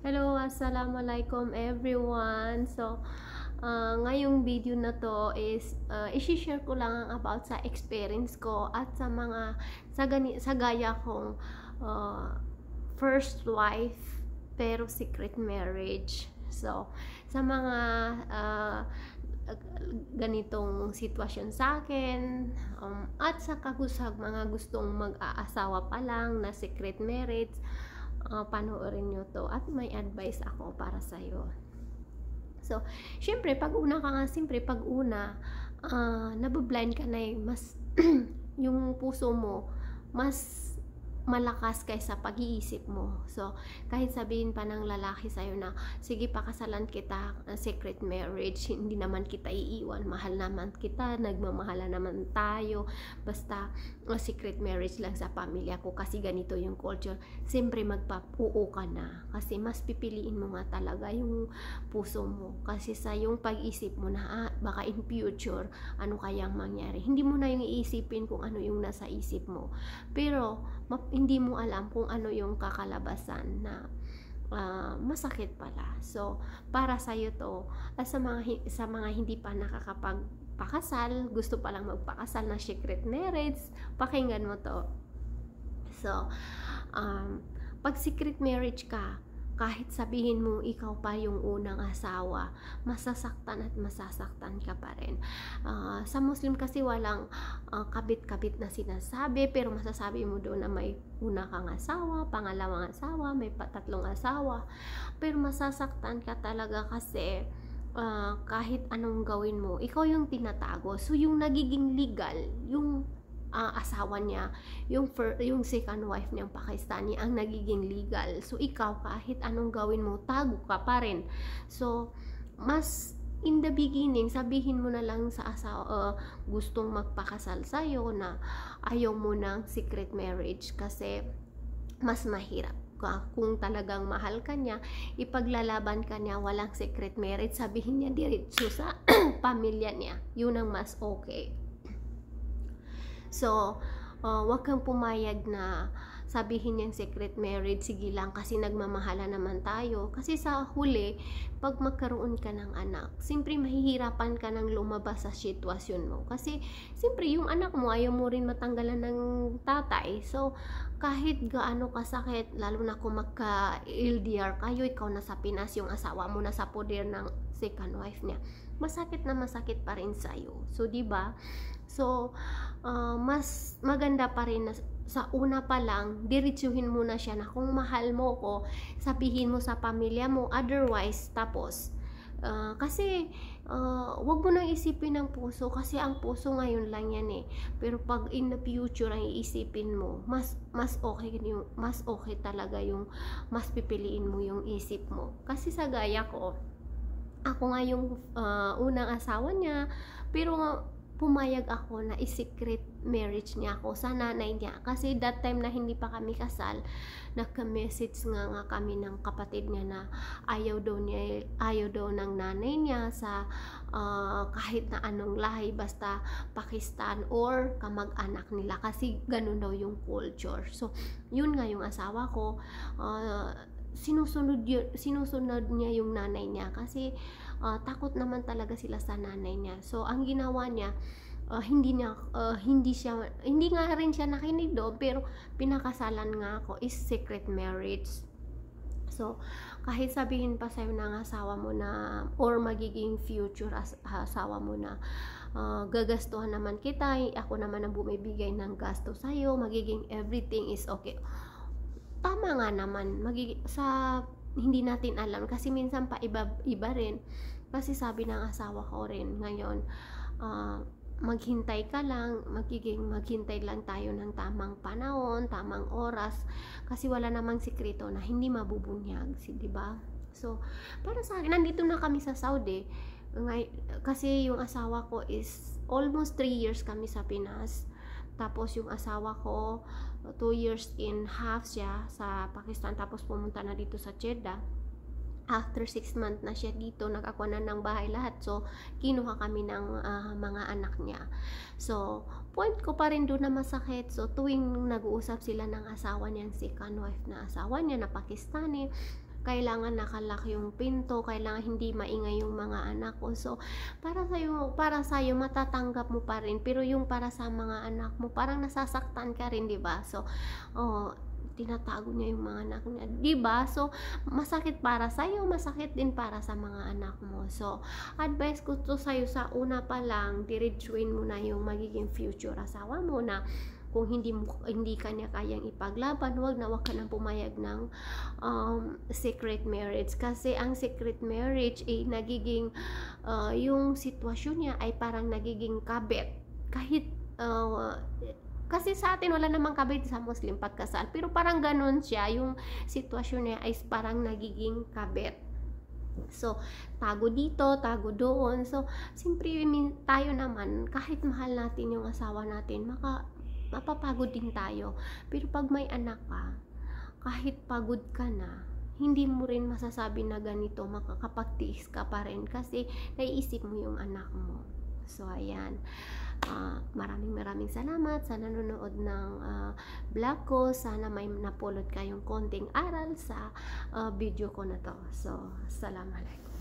Hello, assalamualaikum everyone. Ngayong video na to is i-share ko lang about sa experience ko at sa mga sa gaya kong uh, first wife pero secret marriage. So, sa mga ganitong sitwasyon sa akin at sa mga gustong mag-aasawa pa lang na secret marriage, panoorin nyo to at may advice ako para sa'yo. So, syempre, pag una, nabablind ka na mas, yung puso mo, mas malakas kaysa pag-iisip mo. So, kahit sabihin pa ng lalaki sa'yo na, sige pakasalan kita, secret marriage, hindi naman kita iiwan, mahal naman kita, nagmamahala naman tayo, basta secret marriage lang sa pamilya ko kasi ganito yung culture. Siyempre magpapuo ka na kasi mas pipiliin mo nga talaga yung puso mo kasi sa yung pag-isip mo na baka in future ano kayang mangyari, hindi mo na yung iisipin kung ano yung nasa isip mo, pero hindi mo alam kung ano yung kakalabasan na masakit pala. So para sa iyo to, sa mga hindi pa nakakapagpakasal, gusto pa lang magpakasal na secret marriage, pakinggan mo to. So pag secret marriage ka, kahit sabihin mo ikaw pa yung unang asawa, masasaktan at masasaktan ka pa rin. Sa Muslim kasi walang kabit-kabit na sinasabi, pero masasabi mo doon na may una kang asawa, pangalawang asawa, may tatlong asawa, pero masasaktan ka talaga kasi kahit anong gawin mo, ikaw yung tinatago. So yung nagiging legal, yung asawa niya, yung second wife niyang Pakistani ang nagiging legal. So ikaw kahit anong gawin mo, tago ka pa rin. So mas in the beginning, sabihin mo na lang sa asawa, gustong magpakasal sa'yo na ayaw mo ng secret marriage kasi mas mahirap kung talagang mahal ka niya, ipaglalaban ka niya, walang secret marriage, sabihin niya diretso sa pamilya niya, yun ang mas okay. So, wag kang pumayag na sabihin niyang secret marriage, sige lang kasi nagmamahala naman tayo. Kasi sa huli, pag magkaroon ka ng anak, siyempre mahihirapan ka ng lumabas sa sitwasyon mo. Kasi siyempre yung anak mo, ayaw mo rin matanggalan ng tatay. So, kahit gaano kasakit, lalo na kung magka-LDR kayo, ikaw nasa Pinas, yung asawa mo nasa poder ng second wife niya, masakit na masakit pa rin sa'yo. So, diba? So, mas maganda pa rin na sa una pa lang, diretsuhin mo na siya na kung mahal mo ko, sabihin mo sa pamilya mo, otherwise, tapos, kasi, wag mo nang isipin ng puso, kasi ang puso ngayon lang yan eh, pero pag in the future ang iisipin mo, mas okay talaga yung, mas pipiliin mo yung isip mo, kasi sa gaya ko, ako nga yung unang asawa niya, pero pumayag ako na i-secret marriage niya ako sa nanay niya. Kasi that time na hindi pa kami kasal, nagka-message nga kami ng kapatid niya na ayaw daw ng nanay niya sa kahit na anong lahi, basta Pakistan or kamag-anak nila. Kasi ganun daw yung culture. So, yun nga yung asawa ko. Sinusunod niya yung nanay niya kasi takot naman talaga sila sa nanay niya. So ang ginawa niya, hindi nga rin siya nakinig doon, pero pinakasalan nga ako is secret marriage. So kahit sabihin pa sa'yo ng asawa mo na or magiging future asawa mo na gagastuhan naman kita, ako naman ang bumibigay ng gasto sa'yo, magiging everything is okay, tama nga naman, sa hindi natin alam kasi minsan pa iba rin, kasi sabi ng asawa ko rin ngayon, maghintay ka lang, maghintay lang tayo ng tamang panahon, tamang oras, kasi wala namang sikreto na hindi mabubunyag, diba? So para sa akin, nandito na kami sa Saudi kasi yung asawa ko is almost 3 years kami sa Pinas, tapos yung asawa ko 2 years and half siya sa Pakistan, tapos pumunta na dito sa Jeddah. After 6 months na siya dito, nakakuha na ng bahay lahat. So kinuha kami ng mga anak niya. So point ko pa rin doon na masakit. So tuwing nag-uusap sila ng asawa niya, second wife na asawa niya na Pakistani, kailangan nakalock yung pinto, kailangan hindi maingay yung mga anak ko. So, para sa'yo matatanggap mo pa rin, pero yung para sa mga anak mo, parang nasasaktan ka rin, 'di ba? So, oh, tinatago niya yung mga anak niya, 'di ba? So, masakit para sa'yo, masakit din para sa mga anak mo. So, advice ko to sa'yo sa una pa lang, diretsuin mo na yung magiging future asawa mo na kung hindi kanya kayang ipaglaban, wag ka nang pumayag ng secret marriage, kasi ang secret marriage ay nagiging yung sitwasyon niya ay parang nagiging kabit. Kahit kasi sa atin wala namang kabit sa Muslim pagkasal, pero parang ganun siya, yung sitwasyon niya ay parang nagiging kabit. So, tago dito, tago doon. So, siyempre tayo naman, kahit mahal natin yung asawa natin, mapapagod din tayo. Pero pag may anak ka, kahit pagod ka na, hindi mo rin masasabi na ganito, makakapagtiis ka pa rin kasi naiisip mo yung anak mo. So, ayan. Maraming salamat sa nanonood ng vlog ko. Sana may napulot kayong konting aral sa video ko na to. So, assalamualaikum.